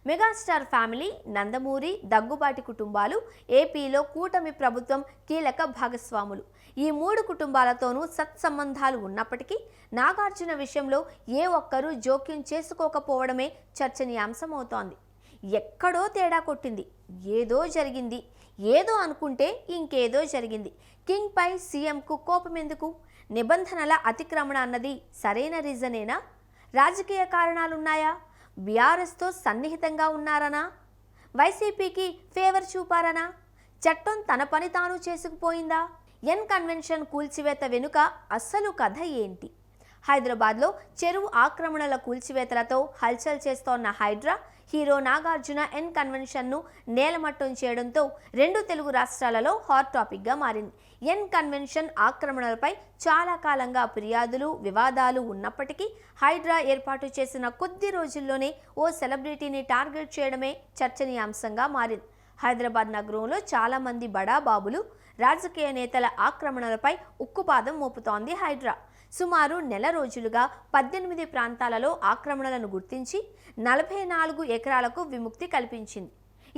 Megastar family, Nandamuri, Daggubati కుటుంబాలు ఏపీలో కూటమి ప్రభుత్వం కీలక భాగస్వాములు. ఈ మూడు కుటుంబాలతోనూ సత్సంబంధాలు ఉన్నప్పటికీ నాగార్జున విషయంలో ఏ ఒక్కరూ జోక్యం చేసుకోకపోవడమే చర్చనీయాంశమవుతోంది. ఎక్కడో తేడా కొట్టింది, ఏదో జరిగింది, ఏదో అనుకుంటే ఇంకేదో జరిగింది. కింగ్ పై సీఎంకు కోపమెందుకు? నిబంధనల అతిక్రమణ అన్నది సరైన రీజనేనా? రాజకీయ కారణాలున్నాయా? బీఆర్ఎస్తో సన్నిహితంగా ఉన్నారనా? వైసీపీకి ఫేవర్ చూపారనా? చట్టం తన పని తాను చేసుకుపోయిందా? ఎన్ కన్వెన్షన్ కూల్చివేత వెనుక అసలు కథ ఏంటి? హైదరాబాద్లో చెరువు ఆక్రమణల కూల్చివేతలతో హల్చల్ చేస్తోన్న హైడ్రా హీరో నాగార్జున ఎన్ కన్వెన్షన్ను నేలమట్టం చేయడంతో రెండు తెలుగు రాష్ట్రాలలో హాట్ టాపిక్గా మారింది. ఎన్ కన్వెన్షన్ ఆక్రమణలపై చాలా కాలంగా ఫిర్యాదులు, వివాదాలు ఉన్నప్పటికీ హైడ్రా ఏర్పాటు చేసిన కొద్ది రోజుల్లోనే ఓ సెలబ్రిటీని టార్గెట్ చేయడమే చర్చనీయాంశంగా మారింది. హైదరాబాద్ నగరంలో చాలామంది బడాబాబులు, రాజకీయ నేతల ఆక్రమణలపై ఉక్కుపాదం మోపుతోంది హైడ్రా. సుమారు నెల రోజులుగా 18 ప్రాంతాలలో ఆక్రమణలను గుర్తించి 44 ఎకరాలకు విముక్తి కల్పించింది.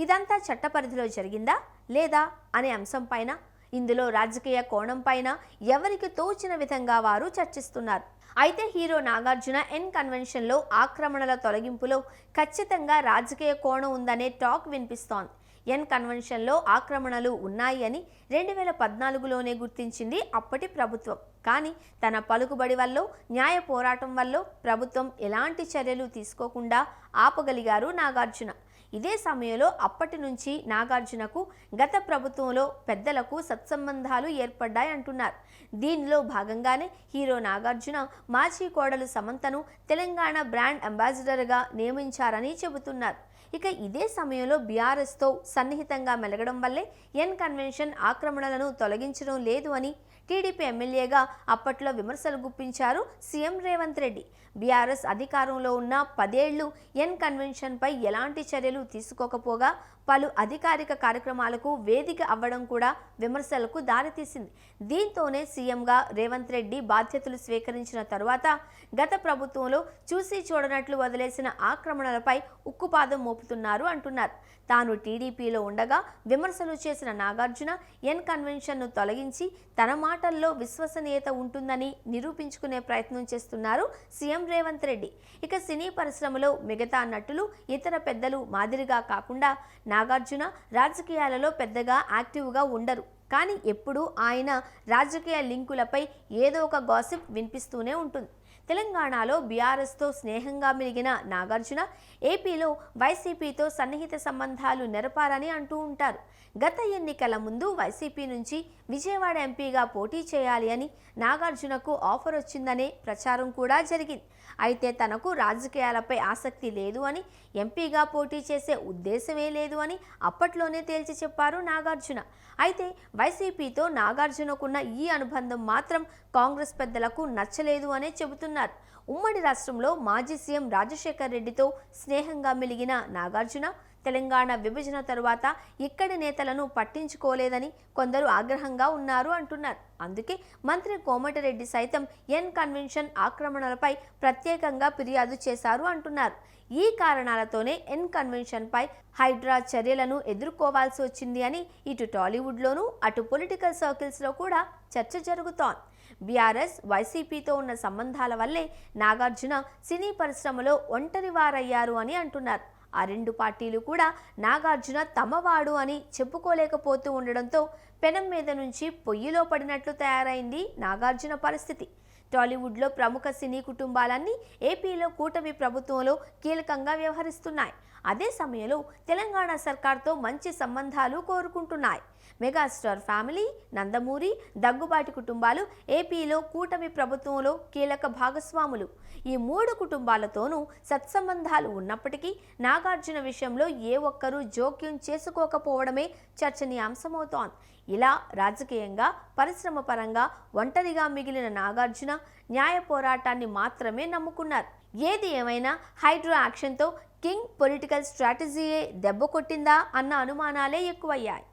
ఇదంతా చట్టపరిధిలో జరిగిందా లేదా అనే అంశంపైన, ఇందులో రాజకీయ కోణం పైన ఎవరికి తోచిన విధంగా వారు చర్చిస్తున్నారు. అయితే హీరో నాగార్జున ఎన్ కన్వెన్షన్లో ఆక్రమణల తొలగింపులో ఖచ్చితంగా రాజకీయ కోణం ఉందనే టాక్ వినిపిస్తోంది. ఎన్ కన్వెన్షన్లో ఆక్రమణలు ఉన్నాయి అని 2014లోనే గుర్తించింది అప్పటి ప్రభుత్వం. కానీ తన పలుకుబడి వల్ల, న్యాయ పోరాటం వల్ల ప్రభుత్వం ఎలాంటి చర్యలు తీసుకోకుండా ఆపగలిగారు నాగార్జున. ఇదే సమయంలో అప్పటి నుంచి నాగార్జునకు గత ప్రభుత్వంలో పెద్దలకు సత్సంబంధాలు ఏర్పడ్డాయంటున్నారు. దీనిలో భాగంగానే హీరో నాగార్జున మాజీ కోడలు సమంతను తెలంగాణ బ్రాండ్ అంబాసిడర్గా నియమించారని చెబుతున్నారు. ఇక ఇదే సమయంలో బీఆర్ఎస్తో సన్నిహితంగా మెలగడం వల్లే ఎన్ కన్వెన్షన్ ఆక్రమణలను తొలగించడం లేదు అని టీడీపీ ఎమ్మెల్యేగా అప్పట్లో విమర్శలు గుప్పించారు సీఎం రేవంత్ రెడ్డి. బీఆర్ఎస్ అధికారంలో ఉన్న 10 ఏళ్లు ఎన్ కన్వెన్షన్పై ఎలాంటి చర్యలు తీసుకోకపోగా పలు అధికారిక కార్యక్రమాలకు వేదిక అవ్వడం కూడా విమర్శలకు దారితీసింది. దీంతోనే సీఎంగా రేవంత్ రెడ్డి బాధ్యతలు స్వీకరించిన తరువాత గత ప్రభుత్వంలో చూసి చూడనట్లు వదిలేసిన ఆక్రమణలపై ఉక్కుపాదం మోపుతున్నారు అంటున్నారు. తాను టీడీపీలో ఉండగా విమర్శలు చేసిన నాగార్జున ఎన్ కన్వెన్షన్ను తొలగించి తన మాటల్లో విశ్వసనీయత ఉంటుందని నిరూపించుకునే ప్రయత్నం చేస్తున్నారు సీఎం రేవంత్ రెడ్డి. ఇక సినీ పరిశ్రమలో మిగతా నటులు, ఇతర పెద్దలు మాదిరిగా కాకుండా నాగార్జున రాజకీయాలలో పెద్దగా యాక్టివ్గా ఉండరు. కానీ ఎప్పుడూ ఆయన రాజకీయ లింకులపై ఏదో ఒక గాసిప్ వినిపిస్తూనే ఉంటుంది. తెలంగాణలో బీఆర్ఎస్తో స్నేహంగా మెలిగిన నాగార్జున ఏపీలో వైసీపీతో సన్నిహిత సంబంధాలు నెరపారని అంటూ ఉంటారు. గత ఎన్నికల ముందు వైసీపీ నుంచి విజయవాడ ఎంపీగా పోటీ చేయాలి అని నాగార్జునకు ఆఫర్ వచ్చిందనే ప్రచారం కూడా జరిగింది. అయితే తనకు రాజకీయాలపై ఆసక్తి లేదు అని, ఎంపీగా పోటీ చేసే ఉద్దేశమే లేదు అని అప్పట్లోనే తేల్చి చెప్పారు నాగార్జున. అయితే వైసీపీతో నాగార్జునకున్న ఈ అనుబంధం మాత్రం కాంగ్రెస్ పెద్దలకు నచ్చలేదు అనే చెబుతున్నారు. ఉమ్మడి రాష్ట్రంలో మాజీ సీఎం రాజశేఖర్ రెడ్డితో స్నేహంగా మెలిగిన నాగార్జున తెలంగాణ విభజన తరువాత ఇక్కడి నేతలను పట్టించుకోలేదని కొందరు ఆగ్రహంగా ఉన్నారు అంటున్నారు. అందుకే మంత్రి కోమటిరెడ్డి సైతం ఎన్ కన్వెన్షన్ ఆక్రమణలపై ప్రత్యేకంగా ఫిర్యాదు చేశారు అంటున్నారు. ఈ కారణాలతోనే ఎన్ కన్వెన్షన్పై హైడ్రా చర్యలను ఎదుర్కోవాల్సి వచ్చింది అని ఇటు టాలీవుడ్లోనూ అటు పొలిటికల్ సర్కిల్స్లో కూడా చర్చ జరుగుతోంది. బీఆర్ఎస్, వైసీపీతో ఉన్న సంబంధాల వల్లే నాగార్జున సినీ పరిశ్రమలో ఒంటరివారయ్యారు అని అంటున్నారు. ఆ రెండు పార్టీలు కూడా నాగార్జున తమవాడు అని చెప్పుకోలేకపోతూ ఉండడంతో పెనం మీద నుంచి పొయ్యిలో పడినట్లు తయారైంది నాగార్జున పరిస్థితి. టాలీవుడ్లో ప్రముఖ సినీ కుటుంబాలన్నీ ఏపీలో కూటమి ప్రభుత్వంలో కీలకంగా వ్యవహరిస్తున్నాయి. అదే సమయంలో తెలంగాణ సర్కార్తో మంచి సంబంధాలు కోరుకుంటున్నాయి. మెగాస్టార్ ఫ్యామిలీ, నందమూరి, దగ్గుబాటి కుటుంబాలు ఏపీలో కూటమి ప్రభుత్వంలో కీలక భాగస్వాములు. ఈ మూడు కుటుంబాలతోనూ సత్సంబంధాలు ఉన్నప్పటికీ నాగార్జున విషయంలో ఏ ఒక్కరూ జోక్యం చేసుకోకపోవడమే చర్చనీయాంశమవుతోంది. ఇలా రాజకీయంగా, పరిశ్రమ పరంగా ఒంటరిగా మిగిలిన నాగార్జున న్యాయ పోరాటాన్ని మాత్రమే నమ్ముకున్నారు. ఏది ఏమైనా హైడ్రా యాక్షన్తో కింగ్ పొలిటికల్ స్ట్రాటజీయే దెబ్బ కొట్టిందా అన్న అనుమానాలే ఎక్కువయ్యాయి.